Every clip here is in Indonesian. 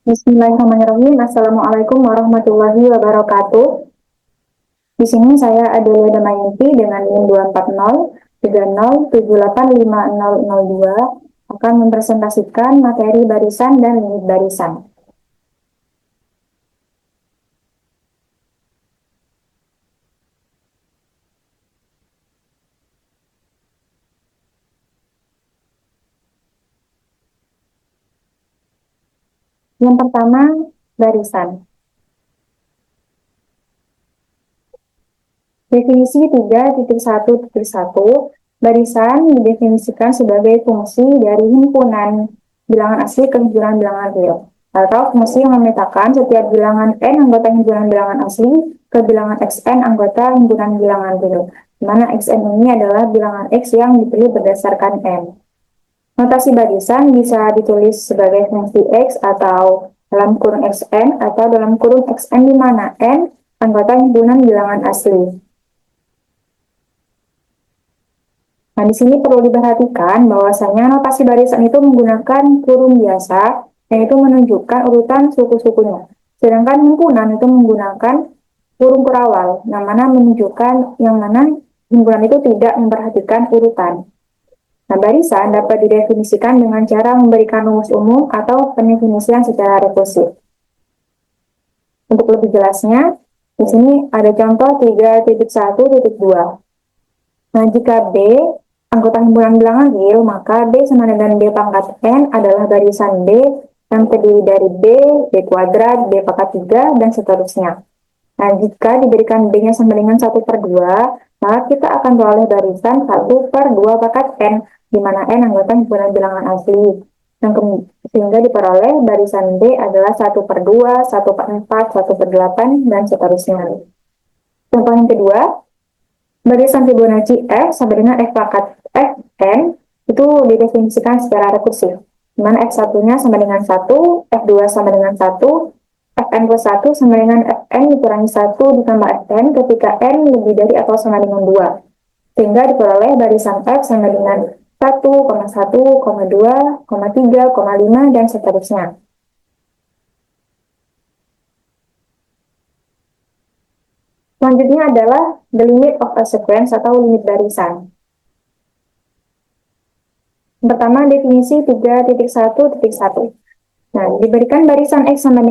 Bismillahirrahmanirrahim. Assalamualaikum warahmatullahi wabarakatuh. Di sini saya Adelia Damayanti dengan NIM 24030785002 akan mempresentasikan materi barisan dan limit barisan. Yang pertama, barisan. Definisi 3.1.1, barisan didefinisikan sebagai fungsi dari himpunan bilangan asli ke himpunan bilangan real, atau fungsi yang memetakan setiap bilangan n anggota himpunan bilangan asli ke bilangan xn anggota himpunan bilangan real, di mana xn ini adalah bilangan x yang dipilih berdasarkan n. Notasi barisan bisa ditulis sebagai fungsi x atau dalam kurung xn atau dalam kurung xn di mana n anggota himpunan bilangan asli. Nah, di sini perlu diperhatikan bahwasanya notasi barisan itu menggunakan kurung biasa, yaitu menunjukkan urutan suku-sukunya. Sedangkan himpunan itu menggunakan kurung kurawal, yang mana menunjukkan yang mana himpunan itu tidak memperhatikan urutan. Nah, barisan dapat didefinisikan dengan cara memberikan rumus umum atau pendefinisian secara rekursif. Untuk lebih jelasnya, di sini ada contoh 3.1.2. Nah, jika B anggota himpunan bilangan real, maka B sama dengan B pangkat N adalah barisan B yang terdiri dari B, B kuadrat, B pangkat 3, dan seterusnya. Nah, jika diberikan B-nya sama dengan 1/2, maka kita akan peroleh barisan 1/2 pangkat N, di mana N anggota himpunan bilangan asli. Sehingga diperoleh barisan B adalah 1/2, 1/4, 1/8, dan seterusnya. Contoh yang kedua, barisan Fibonacci F sama dengan F pangkat Fn itu didefinisikan secara rekursif, di mana F1-nya sama dengan 1, F2 sama dengan 1, Fn plus 1 sama dengan Fn dikurangi 1 ditambah Fn ketika N lebih dari atau sama dengan 2. Sehingga diperoleh barisan F sama dengan 1, 1, 2, 3, 5, dan seterusnya. Selanjutnya adalah the limit of a sequence atau limit barisan. Pertama, definisi 3.1.1. Nah, diberikan barisan X sama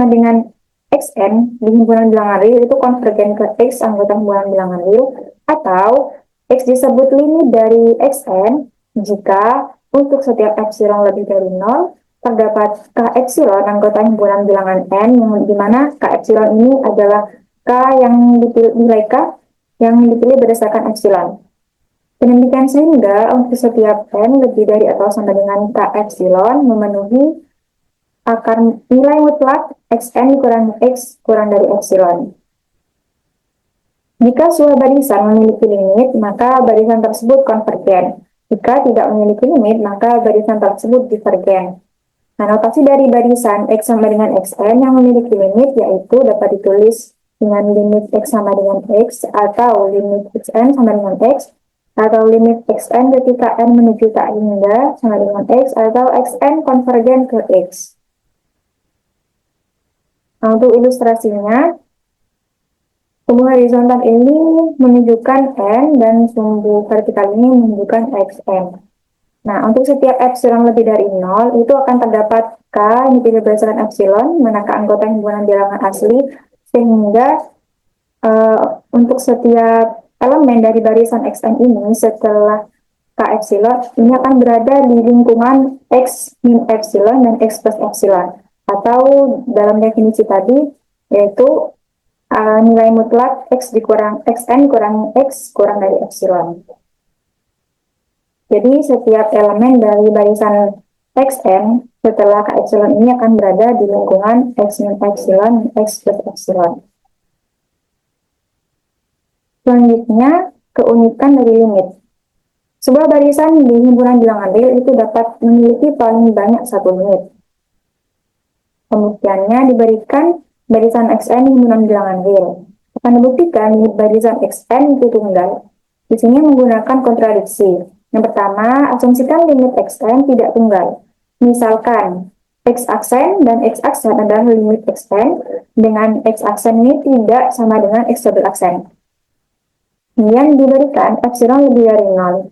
dengan Xn di himpunan bilangan real itu konvergen ke X anggota himpunan bilangan real, atau X disebut limit dari Xn jika untuk setiap epsilon lebih dari 0 terdapat K epsilon anggota himpunan bilangan N, yang dimana K epsilon ini adalah K yang dipilih, nilai K yang dipilih berdasarkan epsilon. Demikian sehingga untuk setiap N lebih dari atau sama dengan K epsilon memenuhi akar nilai mutlak Xn dikurangi X kurang dari epsilon. Jika sebuah barisan memiliki limit, maka barisan tersebut konvergen. Jika tidak memiliki limit, maka barisan tersebut divergen. Nah, notasi dari barisan X sama dengan Xn yang memiliki limit yaitu dapat ditulis dengan limit X sama dengan X, atau limit Xn sama dengan X, atau limit Xn ketika N menuju tak hingga sama dengan X, atau Xn konvergen ke X. Nah, untuk ilustrasinya, sumbu horizontal ini menunjukkan N dan sumbu vertikal ini menunjukkan Xn. Nah, untuk setiap epsilon lebih dari 0, itu akan terdapat K yang dipilih berdasarkan epsilon, manakah anggota himpunan bilangan asli, sehingga untuk setiap elemen dari barisan Xn ini setelah K epsilon ini akan berada di lingkungan X min epsilon dan X plus epsilon, atau dalam definisi tadi yaitu nilai mutlak X dikurang Xn kurang X kurang dari epsilon. Jadi setiap elemen dari barisan Xn setelah K epsilon ini akan berada di lingkungan X min epsilon dan X plus epsilon. Selanjutnya, keunikan dari limit. Sebuah barisan di himpunan bilangan real itu dapat memiliki paling banyak satu limit. Pembuktiannya diberikan barisan Xn di himpunan bilangan real. Akan dibuktikan limit barisan Xn itu tunggal. Di sini menggunakan kontradiksi. Yang pertama, asumsikan limit Xn tidak tunggal. Misalkan, X aksen dan X aksen adalah limit Xn, dengan X aksen ini tidak sama dengan X double aksen. Kemudian diberikan epsilon lebih dari 0.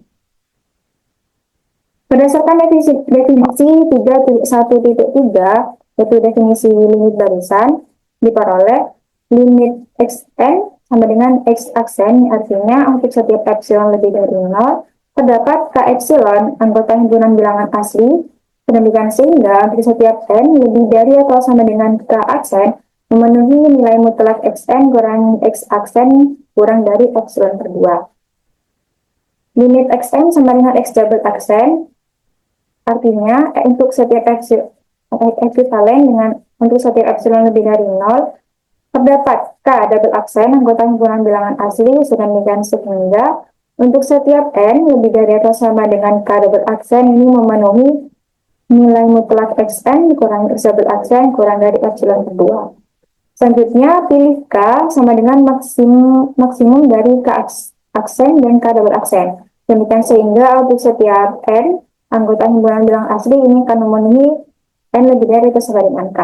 Berdasarkan definisi 3.1.3, yaitu definisi limit barisan, diperoleh limit Xn sama dengan X aksen, artinya untuk setiap epsilon lebih dari 0, terdapat K epsilon anggota himpunan bilangan asli, sedemikian sehingga untuk setiap n lebih dari atau sama dengan K aksen, memenuhi nilai mutlak Xn kurang X aksen kurang dari epsilon per 2. Limit Xn sama dengan X double aksen, artinya untuk setiap ekuivalen dengan untuk setiap epsilon lebih dari 0, terdapat K double aksen anggota himpunan bilangan asli, sedemikian sehingga untuk setiap n lebih dari atau sama dengan K double aksen ini memenuhi nilai mutlak Xn dikurangi X double aksen kurang dari epsilon per 2. Selanjutnya, pilih K sama dengan maksimum dari K aksen dan K double aksen. Demikian sehingga untuk setiap n anggota himpunan bilangan asli ini akan memenuhi n lebih dari atau sama dengan K.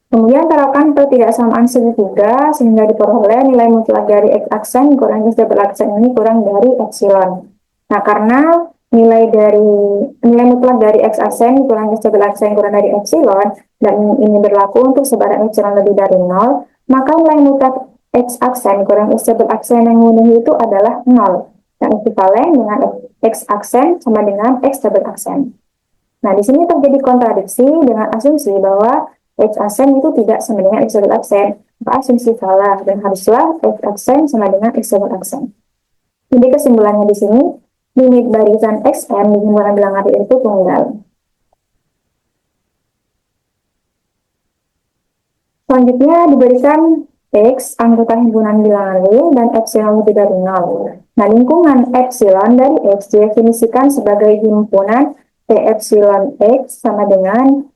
Kemudian taruhkan ketidaksamaan segitiga sehingga diperoleh nilai mutlak dari X aksen kurang X double aksen ini kurang dari epsilon. Nah, karena nilai mutlak dari X aksen kurang X double aksen kurang dari epsilon, dan ini berlaku untuk sebaran epsilon lebih dari 0, maka nilai mutlak X aksen kurang X double aksen yang memenuhi itu adalah 0, yang ekuivalen dengan X aksen sama dengan X double aksen. Nah, di sini terjadi kontradiksi dengan asumsi bahwa X aksen itu tidak sama dengan X double aksen. Maka asumsi salah dan haruslah X aksen sama dengan X double aksen. Jadi kesimpulannya di sini, limit barisan Xn di himpunan bilangan real itu tunggal. Selanjutnya diberikan X anggota himpunan bilangan real dan epsilon lebih dari 0. Nah, lingkungan epsilon dari X didefinisikan sebagai himpunan P epsilon X sama dengan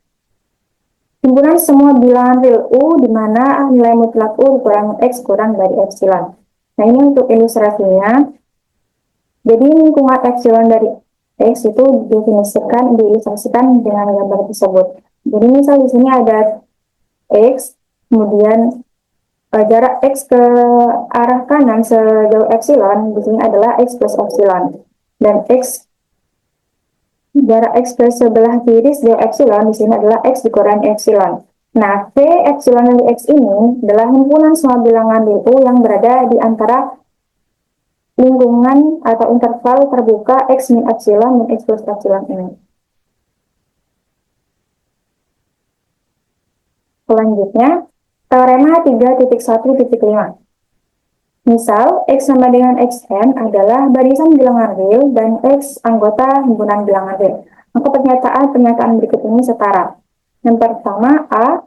himpunan semua bilangan real U di mana nilai mutlak U kurang X kurang dari epsilon. Nah, ini untuk ilustrasinya. Jadi lingkungan epsilon dari X itu diilustrasikan dengan gambar tersebut. Jadi misal di sini ada X, kemudian jarak X ke arah kanan sejauh epsilon, di sini adalah X plus epsilon. Dan jarak X ke sebelah kiri sejauh epsilon, di sini adalah X dikurangi epsilon. Nah, P epsilon dari X ini adalah himpunan semua bilangan real U yang berada di antara lingkungan atau interval terbuka X min epsilon dan X plus epsilon ini. Selanjutnya, teorema 3.1.5. Misal, X sama dengan Xn adalah barisan bilangan real dan X anggota himpunan bilangan real. Maka pernyataan berikut ini setara. Yang pertama, A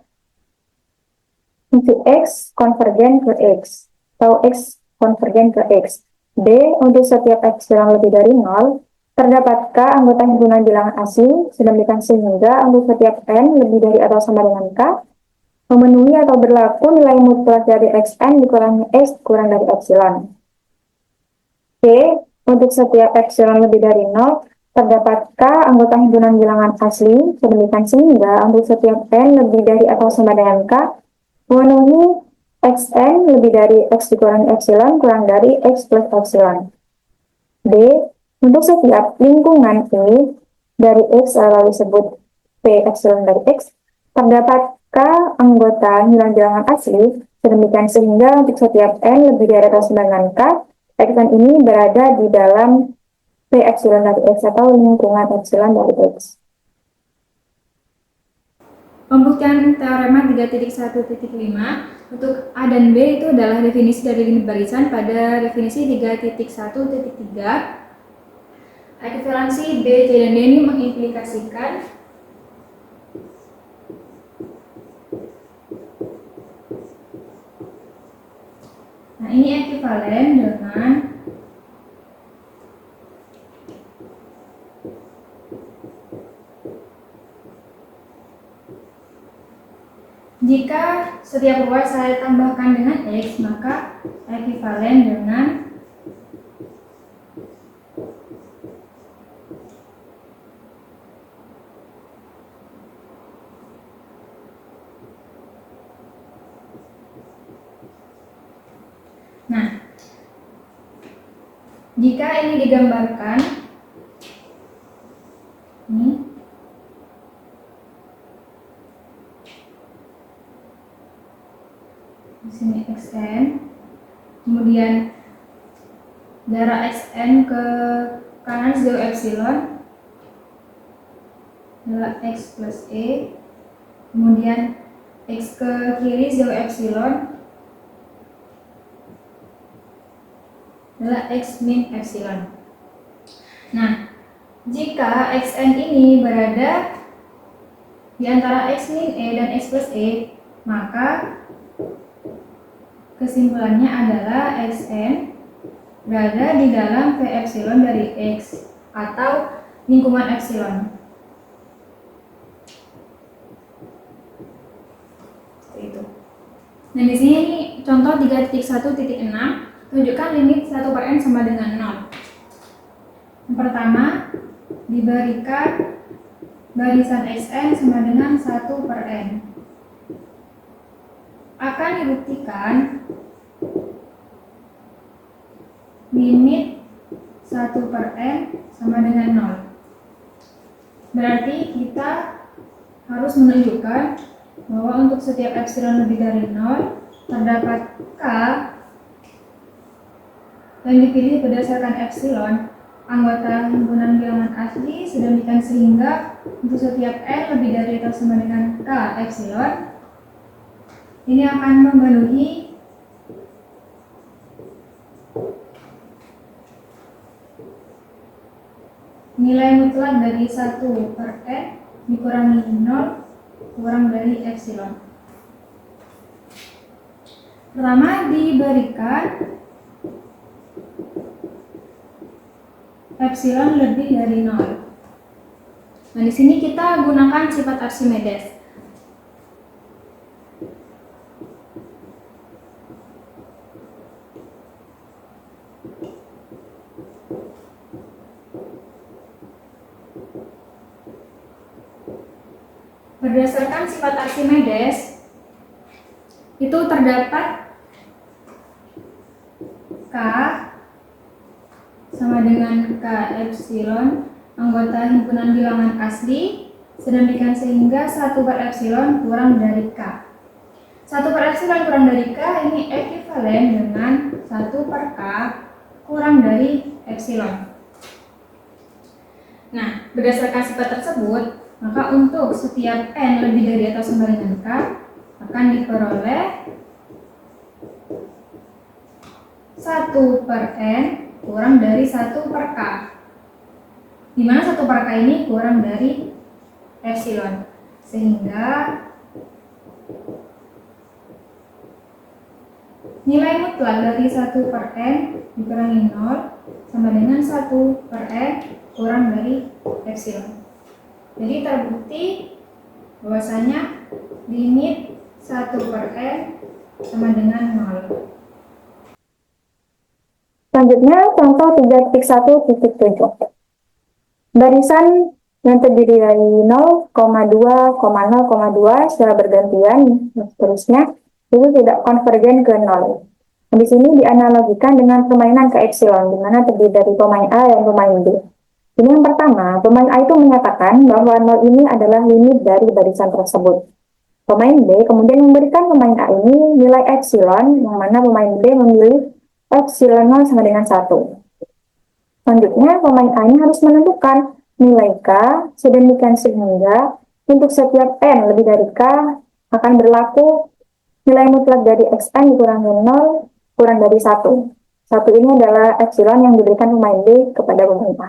into X konvergen ke X, atau X konvergen ke X. B, untuk setiap epsilon lebih dari 0, terdapat K anggota himpunan bilangan asli, sedemikian sehingga untuk setiap n lebih dari atau sama dengan K, memenuhi atau berlaku nilai mutlak dari Xn dikurangi X kurang dari epsilon. C, untuk setiap epsilon lebih dari 0, terdapat K anggota himpunan bilangan asli, sedemikian sehingga untuk setiap n lebih dari atau sama dengan K, memenuhi Xn lebih dari X dikurangi epsilon kurang dari X plus epsilon. D, untuk setiap lingkungan E dari X lalu disebut P epsilon dari X, terdapat K anggota himpunan bilangan asli, sedemikian sehingga untuk setiap n lebih dari atau sama dengan K, Xn ini berada di dalam P epsilon dari X atau lingkungan epsilon dari X. Pembuktian teorema 3.1.5 untuk A dan B itu adalah definisi dari limit barisan pada definisi 3.1.3. Ekuivalensi B, C, dan D ini mengimplikasikan ini ekuivalen dengan jika setiap ruas saya tambahkan dengan X, maka ekuivalen dengan Jika ini digambarkan, ini di sini xn, kemudian jarak xn ke kanan sejauh epsilon adalah x plus e, kemudian x ke kiri sejauh epsilon adalah x min epsilon. Nah, jika xn ini berada di antara x min e dan x plus e, maka kesimpulannya adalah xn berada di dalam V epsilon dari X atau lingkungan epsilon. Seperti itu. Nah, di sini contoh 3.1.6 tunjukkan limit 1 per n sama dengan 0. Yang pertama, diberikan barisan xn sama dengan 1 per n. Akan dibuktikan limit 1 per n sama dengan 0. Berarti kita harus menunjukkan bahwa untuk setiap epsilon lebih dari 0 terdapat k yang dipilih berdasarkan epsilon anggota himpunan bilangan asli sedemikian sehingga untuk setiap n lebih dari atau sama dengan k epsilon ini akan memenuhi nilai mutlak dari 1 per n dikurangi 0 kurang dari epsilon. Pertama, diberikan epsilon lebih dari 0. Nah, di sini kita gunakan sifat Archimedes. Berdasarkan sifat Archimedes, itu terdapat K sama dengan K epsilon anggota himpunan bilangan asli sedemikian sehingga 1 per epsilon kurang dari K. 1 per epsilon kurang dari K ini ekuivalen dengan 1 per K kurang dari epsilon. Nah, berdasarkan sifat tersebut, maka untuk setiap n lebih dari atau sama dengan k akan diperoleh 1 per n kurang dari 1 per k, di mana 1 per k ini kurang dari epsilon, sehingga nilai mutlak dari 1 per n dikurangi 0 sama dengan 1 per n kurang dari epsilon. Jadi terbukti bahwasanya limit 1 per n sama dengan 0. Selanjutnya, contoh 3.1.7. Barisan yang terdiri dari 0,2, 0,2 secara bergantian, dan seterusnya, itu tidak konvergen ke 0. Di sini dianalogikan dengan permainan ke epsilon, di mana terdiri dari pemain A dan pemain B. Ini yang pertama, pemain A itu menyatakan bahwa 0 ini adalah limit dari barisan tersebut. Pemain B kemudian memberikan pemain A ini nilai epsilon, yang mana pemain B memilih epsilon 0 sama dengan 1. Selanjutnya, pemain A ini harus menentukan nilai K, sedemikian sehingga untuk setiap N lebih dari K akan berlaku nilai mutlak dari Xn dikurangi 0 kurang dari 1. 1 ini adalah epsilon yang diberikan pemain B kepada pemain A.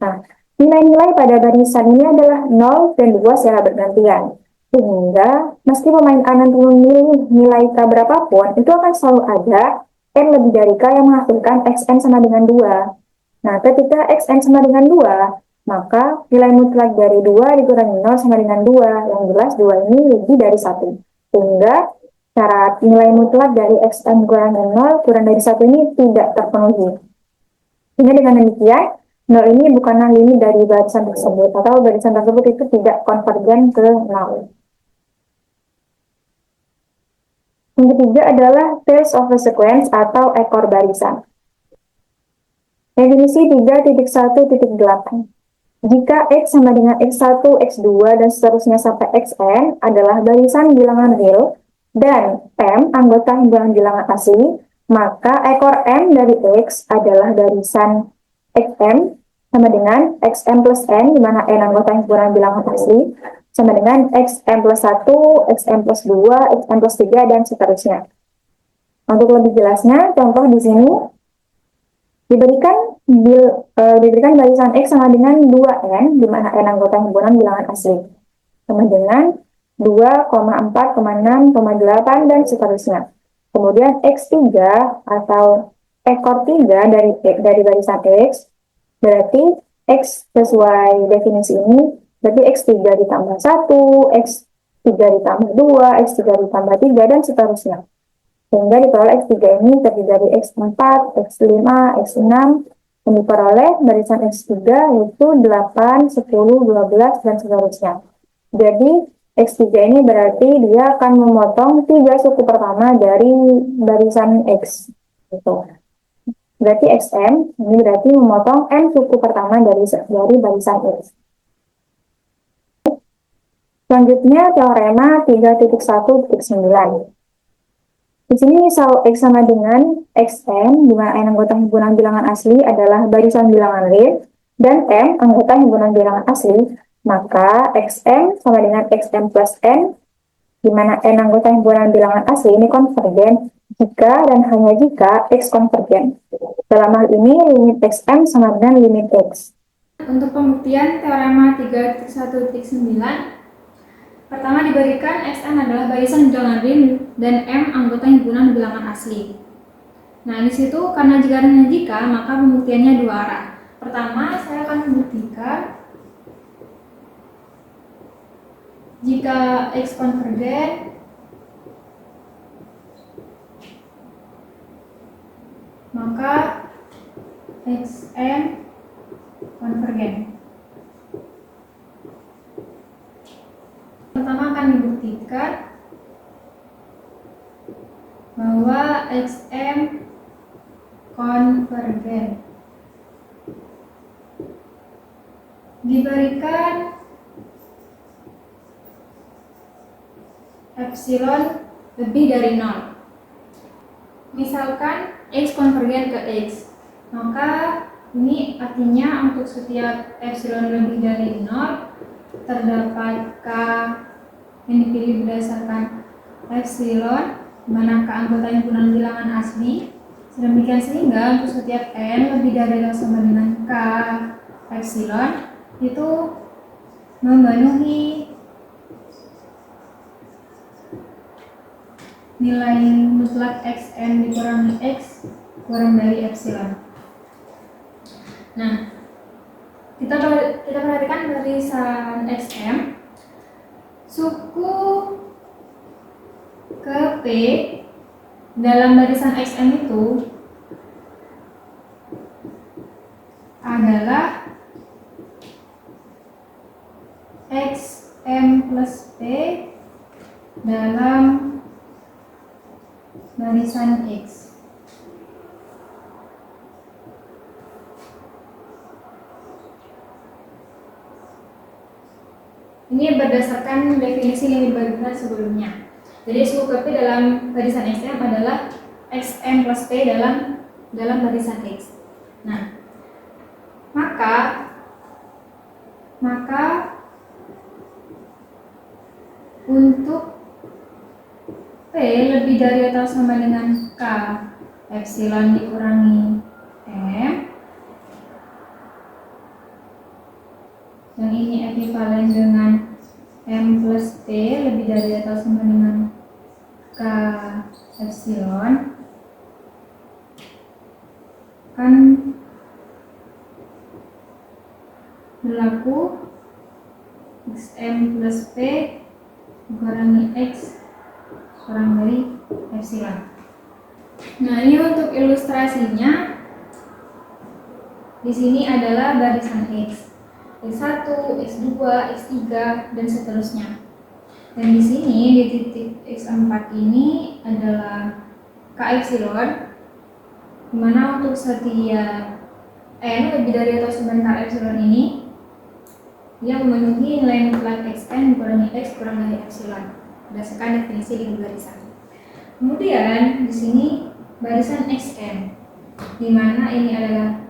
Nah, nilai-nilai pada barisan ini adalah 0 dan 2 secara bergantian. Sehingga, meski pemain A nanti memilih nilai K berapapun, itu akan selalu ada N lebih dari K yang menghasilkan Xn sama dengan 2. Nah, ketika Xn sama dengan 2, maka nilai mutlak dari 2 dikurangi 0 sama dengan 2. Yang jelas 2 ini lebih dari 1. Sehingga, syarat nilai mutlak dari Xn kurangi 0 kurang dari 1 ini tidak terpenuhi. Sehingga dengan demikian, 0 ini bukanlah limit dari barisan tersebut, atau barisan tersebut itu tidak konvergen ke 0. Yang ketiga adalah tails of a sequence atau ekor barisan. Definisi 3.1.8. Jika X sama dengan X1, X2, dan seterusnya sampai Xn adalah barisan bilangan real dan M anggota himpunan bilangan asli, maka ekor M dari X adalah barisan Xm sama dengan Xm plus N, di mana N anggota himpunan bilangan asli, sama dengan Xm plus 1, Xm plus 2, Xm plus 3, dan seterusnya. Untuk lebih jelasnya, contoh di sini diberikan barisan X sama dengan 2N, di mana N anggota himpunan bilangan asli, sama dengan 2,4,6,8, dan seterusnya. Kemudian X3 atau ekor 3 dari barisan X, berarti X sesuai definisi ini, berarti X3 ditambah 1, X3 ditambah 2, X3 ditambah 3, dan seterusnya. Sehingga diperoleh X3 ini terdiri dari X4, X5, X6, yang diperoleh barisan X3 yaitu 8, 10, 12, dan seterusnya. Jadi X3 ini berarti dia akan memotong 3 suku pertama dari barisan X. Gitu. Berarti Xm ini berarti memotong M suku pertama dari barisan X. Selanjutnya teorema 3.1.9. Di sini misal X sama dengan Xn, di mana N anggota himpunan bilangan asli adalah barisan bilangan real, dan M anggota himpunan bilangan asli, maka Xm sama dengan Xm plus N, di mana N anggota himpunan bilangan asli ini konvergen jika dan hanya jika X konvergen. Dalam hal ini, limit Xm sama dengan limit X. Untuk pembuktian teorema 3.1.9, pertama diberikan Xn adalah barisan bilangan real dan M anggota himpunan bilangan asli. Nah, di situ karena jika dan jika, maka pembuktiannya dua arah. Pertama, saya akan membuktikan jika X konvergen, maka Xn konvergen. Pertama akan dibuktikan bahwa Xm konvergen. Diberikan epsilon lebih dari 0. Misalkan X konvergen ke X, maka ini artinya untuk setiap epsilon lebih dari 0 terdapat K yang dipilih berdasarkan epsilon, di mana K anggota himpunan bilangan asli. Sedemikian sehingga untuk setiap N lebih dari atau sama dengan K epsilon itu memenuhi nilai mutlak Xn dikurangi X kurang dari epsilon. Nah, kita perhatikan barisan Xm, suku ke P dalam barisan Xm itu adalah Xm plus P dalam barisan X. Ini berdasarkan definisi limit barisan sebelumnya. Jadi suku P dalam barisan Xm adalah Xm plus P dalam barisan X. Nah, maka untuk P lebih dari atau sama dengan K epsilon dikurangi M, yang ini ekuivalen dengan M plus P lebih dari atau sama dengan K epsilon, kan berlaku Xm plus P dikurangi X kurang dari epsilon. Nah, ini untuk ilustrasinya di sini adalah barisan X. X1, X2, X3, dan seterusnya. Dan di sini di titik X4 ini adalah K epsilon, dimana untuk setiap N lebih dari atau sama dengan K epsilon ini, dia memenuhi nilai mutlak Xn dikurangi X kurang dari epsilon berdasarkan definisi di barisan. Kemudian di sini barisan Xn, di mana ini adalah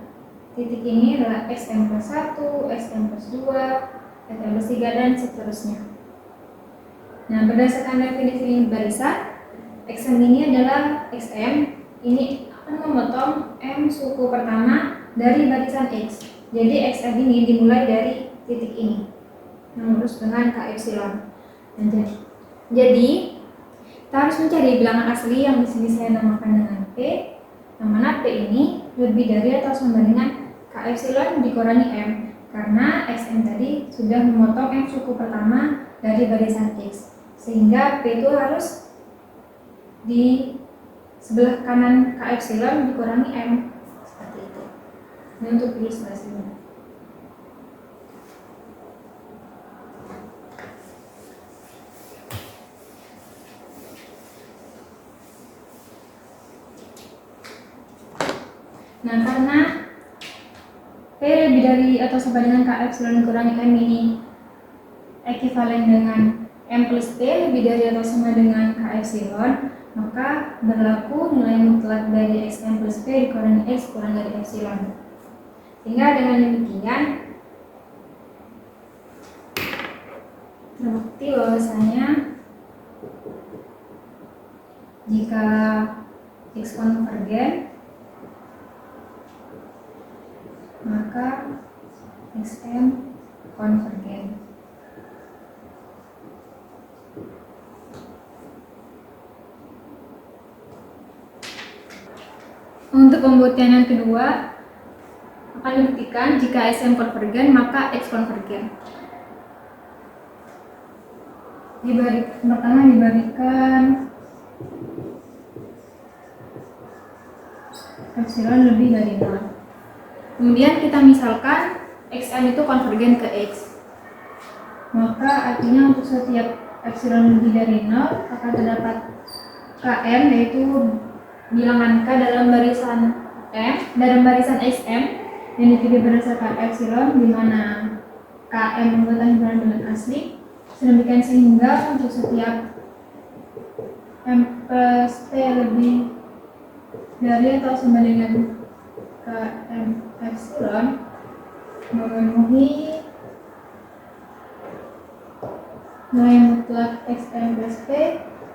titik ini adalah Xn plus 1, Xn plus 2, Xn plus 3, dan seterusnya. Nah, berdasarkan definisi barisan, Xm ini adalah Xm, ini akan memotong M suku pertama dari barisan X. Jadi Xm ini dimulai dari titik ini yang lurus dengan K epsilon. Nah, jadi kita harus mencari bilangan asli yang di sini saya namakan dengan P, yang mana P ini lebih dari atau sama dengan K epsilon dikurangi M, karena Xm tadi sudah memotong M suku pertama dari barisan X, sehingga P itu harus di sebelah kanan K epsilon dikurangi M, seperti itu. Ini untuk ilustrasinya. Nah, karena P lebih dari atau sama dengan K epsilon dikurangi M ini ekivalen dengan M plus P lebih dari atau sama dengan K epsilon, maka berlaku nilai mutlak dari Xm plus P dikurangi X kurang dari epsilon. Sehingga dengan demikian terbukti bahwasanya jika X konvergen, maka Xm konvergen. Untuk pembuktian yang kedua, akan dibuktikan jika Xm konvergen maka X konvergen. Pertama diberikan epsilon lebih dari 0. Kemudian kita misalkan Xm itu konvergen ke X, maka artinya untuk setiap epsilon lebih dari 0 akan terdapat Km, yaitu bilangan K dalam barisan M, dalam barisan Xm yang dipilih berdasarkan epsilon, di mana Km merupakan himpunan bulan asli. Sedemikian sehingga untuk setiap M plus P lebih dari atau sama dengan Km epsilon memenuhi nilai mutlak Xm plus P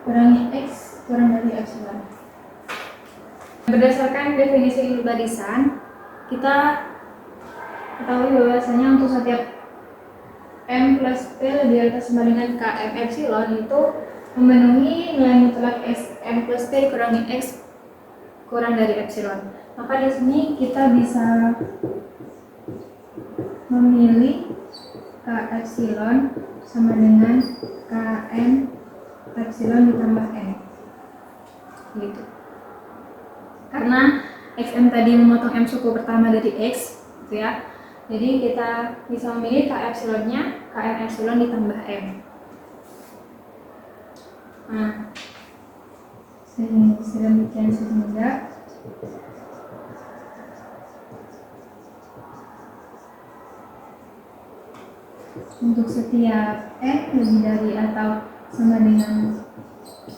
kurangi X kurang dari epsilon. Berdasarkan definisi barisan, kita ketahui bahwasanya untuk setiap M plus P lebih atas sama dengan Km epsilon itu memenuhi nilai mutlak Xm plus P dikurangi X kurang dari epsilon. Maka di sini kita bisa memilih K epsilon sama dengan Km epsilon ditambah M, gitu. Karena Xm tadi memotong M suku pertama dari X, gitu ya. Jadi kita bisa memilih K epsilonnya Km epsilon ditambah M. Nah, sedemikian sehingga untuk setiap N lebih dari atau sama dengan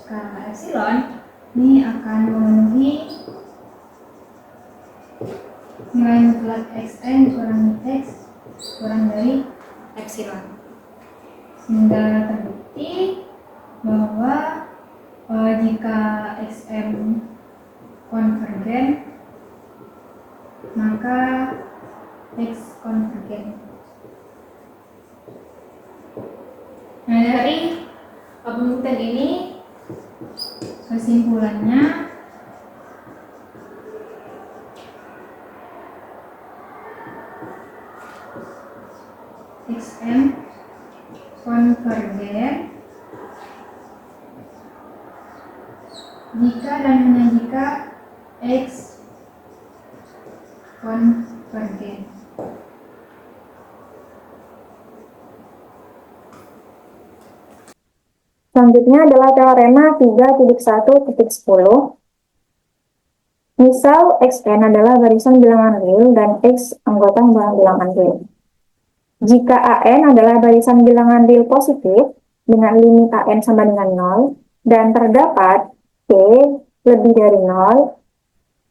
K epsilon, ini akan memenuhi nilai mutlak Xn dikurangi X kurang dari epsilon. Sehingga terbukti bahwa jika Xm konvergen, maka X konvergen. Nah, dari pembuktian ini kesimpulannya Xm konvergen jika dan hanya jika X konvergen. Selanjutnya adalah teorema 3.1.10. Misal Xn adalah barisan bilangan real dan X anggota himpunan bilangan real. Jika AN adalah barisan bilangan real positif dengan limit AN sama dengan 0 dan terdapat P lebih dari 0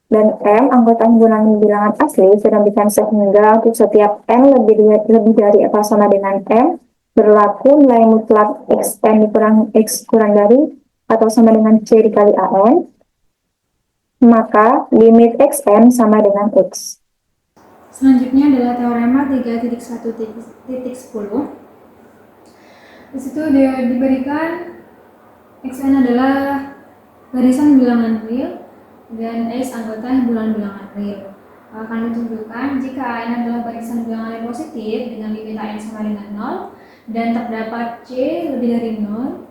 dan M anggota himpunan bilangan asli sedemikian sehingga untuk setiap N lebih dari atau sama dengan M berlaku nilai mutlak Xn dikurang X kurang dari atau sama dengan C dikali AN, maka limit Xn sama dengan X. Selanjutnya adalah teorema 3.1.10. Di situ diberikan Xn adalah barisan bilangan real dan X anggota himpunan bilangan real. Akan ditunjukkan jika AN adalah barisan bilangan real positif dengan limit AN sama dengan 0 dan terdapat C lebih dari 0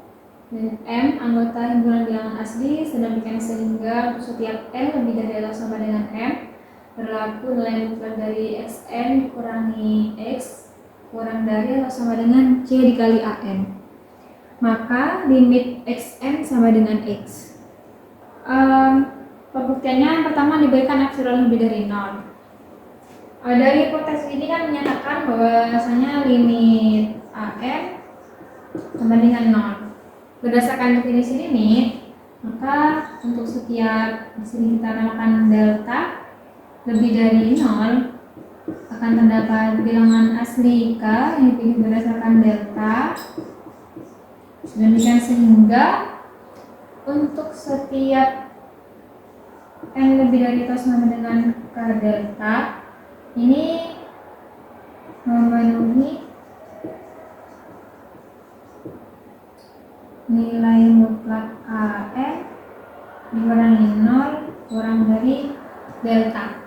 dan M anggota himpunan bilangan asli sedemikian sehingga untuk setiap N lebih dari atau sama dengan M berlaku nilai mutlak dari Xn dikurangi X kurang dari atau sama dengan C dikali AN, maka limit Xn sama dengan X. Pembuktiannya yang pertama diberikan epsilon lebih dari 0. Dari hipotesis ini kan menyatakan bahwasanya limit AN sama dengan 0. Berdasarkan definisi limit, maka untuk setiap di sini kita namakan delta lebih dari 0 akan terdapat bilangan asli K yang dipilih berdasarkan delta. Demikian sehingga untuk setiap N lebih dari atau sama dengan K delta ini memenuhi nilai mutlak AN dikurangi 0 kurang dari delta.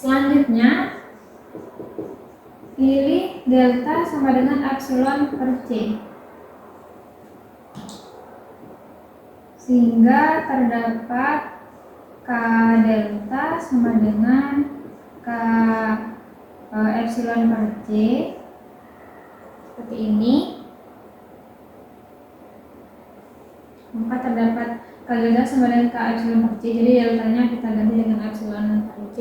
Selanjutnya, pilih delta sama dengan epsilon per C. Sehingga terdapat K delta sama dengan K epsilon per C. Seperti ini. Maka terdapat K delta sama dengan K epsilon per C. Jadi deltanya kita ganti dengan epsilon per C.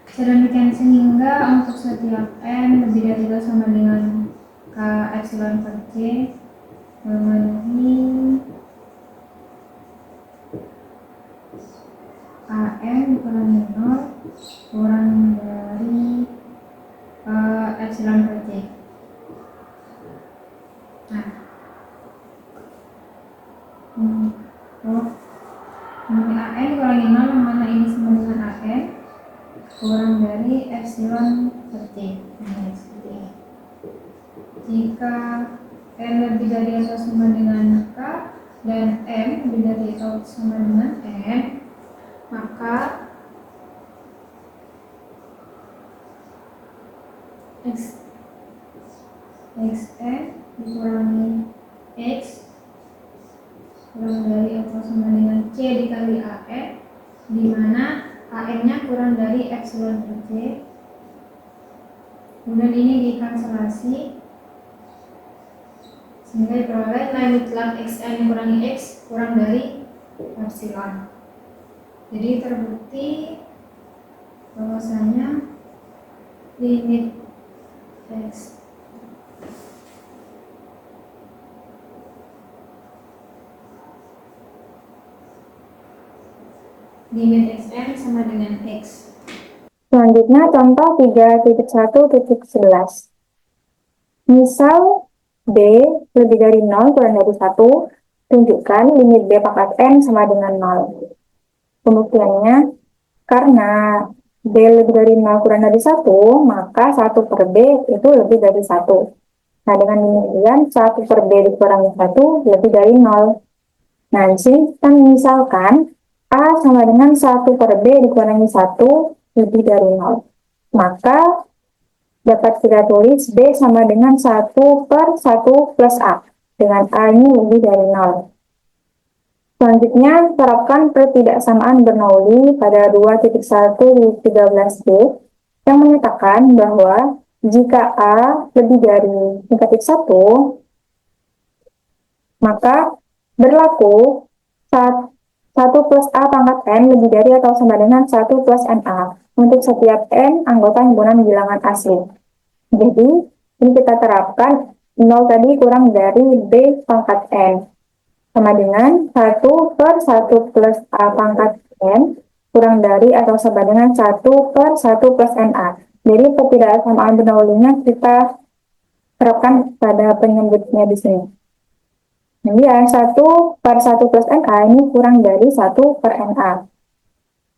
Sedemikian sehingga untuk setiap N lebih dari atau sama dengan K epsilon per C memenuhi AN dikurangi 0 kurang dari epsilon per C. Nah, AN dikurangi 0 yang mana ini sama dengan AN kurang dari epsilon per C. Nah, seperti ini. Jika N lebih dari atau sama dengan K dan M lebih dari atau sama dengan N, maka Xn dikurangi X kurang dari atau sama dengan C dikali AN, di mana AN-nya kurang dari epsilon per C. Kemudian ini dikanselasi sehingga diperoleh nilai mutlak Xn dikurangi X kurang dari epsilon. Jadi terbukti bahwasanya limit X limit Xn sama dengan X. Selanjutnya contoh 3.1.11. Misal B lebih dari 0 kurang dari 1, tunjukkan limit B pangkat N sama dengan 0. Pembuktiannya, karena B lebih dari 0 kurang dari 1, maka 1 per B itu lebih dari 1. Nah, dengan demikian 1 per B dikurangi 1 lebih dari 0. Nah, di sini kita misalkan A sama dengan 1 per B dikurangi 1 lebih dari 0. Maka dapat kita tulis B sama dengan 1 per 1 plus A, dengan A ini lebih dari 0. Selanjutnya, terapkan pertidaksamaan Bernoulli pada 2.1.13b yang menyatakan bahwa jika A lebih dari negatif 1, maka berlaku 1 plus A pangkat N lebih dari atau sama dengan 1 plus NA untuk setiap N anggota himpunan bilangan asli. Jadi, ini kita terapkan 0 tadi kurang dari B pangkat N sama dengan 1 per 1 plus A pangkat N kurang dari atau sama dengan 1 per 1 plus NA. Jadi ketidaksamaan pendahulunya kita terapkan pada penyebutnya di sini. Kemudian 1 per 1 plus NA ini kurang dari 1 per NA.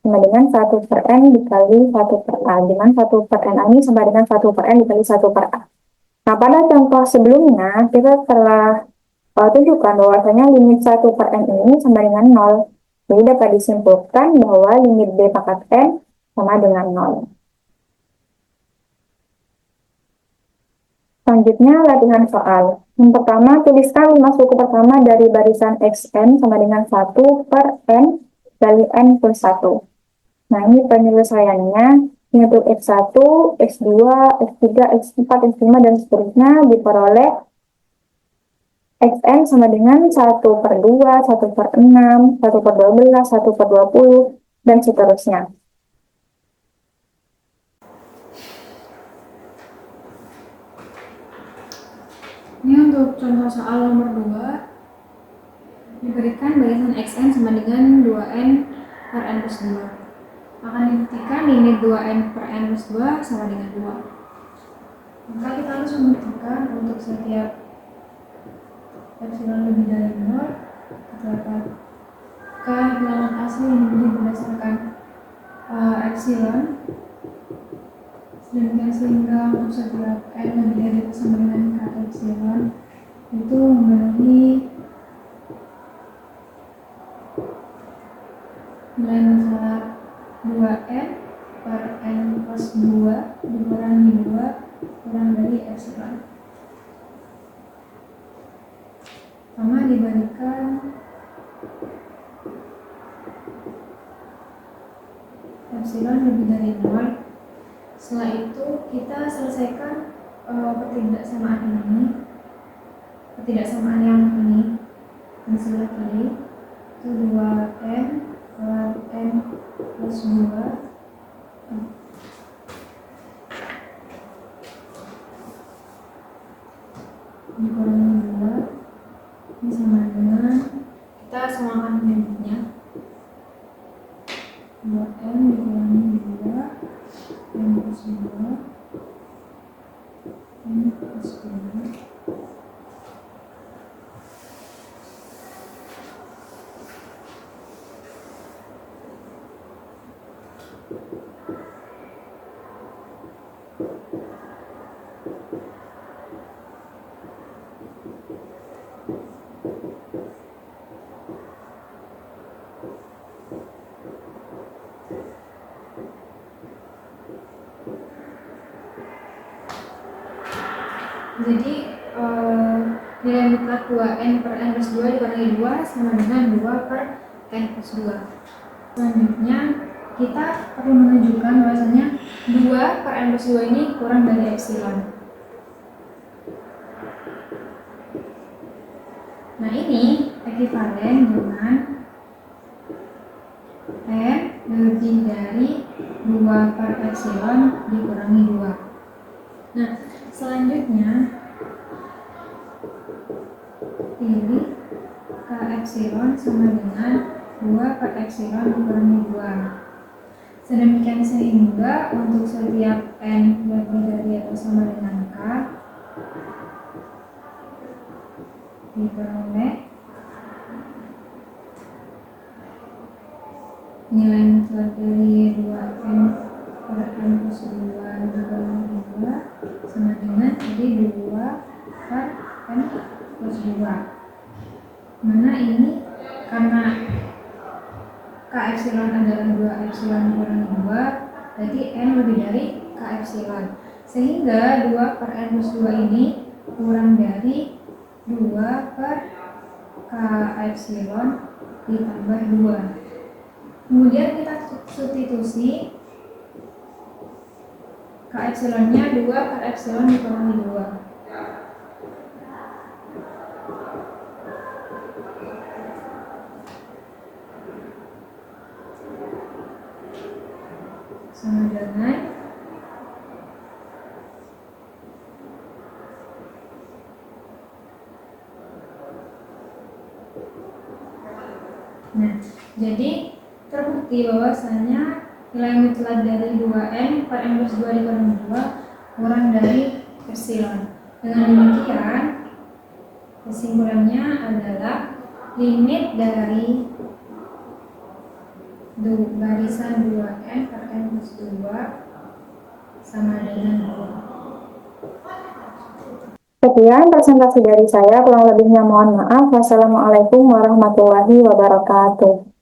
Sama dengan 1 per N dikali 1 per A. Dengan 1 per NA ini sama dengan 1 per N dikali 1 per A. Nah, pada contoh sebelumnya, kita telah tunjukkan bahwasanya limit 1 per N ini sama dengan 0. Jadi dapat disimpulkan bahwa limit B pangkat N sama dengan 0. Selanjutnya, latihan soal. Yang pertama, tuliskan 5 suku pertama dari barisan XN sama dengan 1 per N kali N plus 1. Nah, ini penyelesaiannya. Ini untuk X1, X2, X3, X4, X5, dan seterusnya diperoleh Xn sama dengan 1 per 2, 1 per 6, 1 per 12, 1 per 20, dan seterusnya. Ini untuk contoh soal nomor 2, diberikan barisan Xn sama dengan 2N per N plus 2. Akan dibuktikan limit 2N per N plus 2 sama dengan 2. Maka kita harus membuktikan untuk setiap epsilon lebih dari 0, terdapat K bilangan asli yang diberi berdasarkan epsilon, sedemikian sehingga untuk setiap N lebih dari atau sama dengan K epsilon itu memenuhi nilai masalah 2N per N plus 2 dikurangi 2 kurang dari epsilon. Sama diberikan epsilon lebih dari 0. Setelah itu kita selesaikan ketidaksamaan yang ini di sebelah kiri itu 2N per N plus 2 dikurangi 2 ini sama dengan, kita samakan penyebutnya, 2N dikurangi 2 N plus 2 N plus 2. Jadi nilai mutlak 2N per N plus 2 dikurangi 2 sama dengan 2 per N plus 2. Selanjutnya kita perlu menunjukkan bahwasanya 2 per N plus 2 ini kurang dari epsilon. Nah, ini ekivalen dengan N lebih dari 2 per epsilon dikurangi 2. Nah, selanjutnya pilih K epsilon sama dengan 2 per epsilon dikurangi 2. Sedemikian sehingga untuk setiap N lebih dari atau sama dengan K diperoleh nilai mutlak dari 2N per N plus 2 dikurangi 2 sama dengan jadi 2 per N plus 2. Mana ini karena K epsilon adalah 2 epsilon dikurangi 2, berarti N lebih dari K epsilon, sehingga 2 per N plus 2 ini kurang dari 2 per K epsilon ditambah 2. Kemudian kita substitusi K epsilonnya 2 per epsilon dikurangi 2. Nah, jadi terbukti bahwasanya nilai mutlak dari 2n per n plus 2 dikurangi 2 kurang dari epsilon. Dengan demikian, kesimpulannya adalah limit dari barisan 2n per n plus 2 sama dengan 2. Sekian presentasi dari saya, kurang lebihnya mohon maaf. Wassalamualaikum warahmatullahi wabarakatuh.